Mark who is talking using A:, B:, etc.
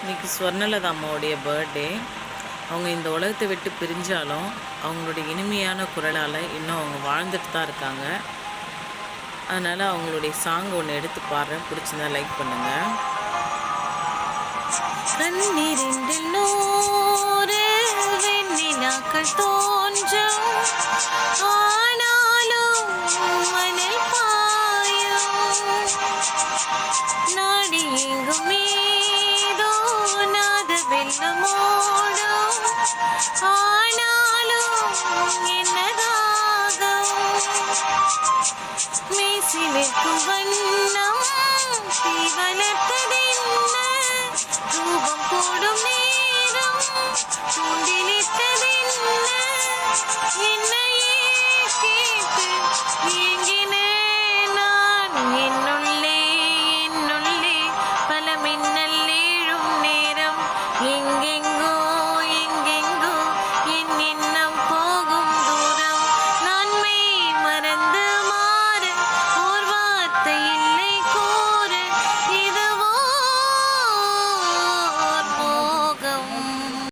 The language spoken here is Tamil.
A: இன்னைக்கு ஸ்வர்ணலதா அம்மாவுடைய பர்த்டே. அவங்க இந்த உலகத்தை விட்டு பிரிஞ்சாலும் அவங்களுடைய இனிமையான குரலால் இன்னும் அவங்க வாழ்ந்துட்டு தான் இருக்காங்க. அதனால் அவங்களுடைய சாங் ஒன்று எடுத்து பாடுறேன், பிடிச்சிருந்தா லைக் பண்ணுங்கள். கண்ணீரிண்டில் நூறு வெண்ணிலாக்கள் தோன்றும், ஆனாலும் மணல் பாயும், நாடி எங்கும் மீதோ நாத வெள்ளமோடும், ஆனாலும் என்னதாகும், மேசி நிற்கும் வண்ணம் தீ வளர்த்ததென்ன,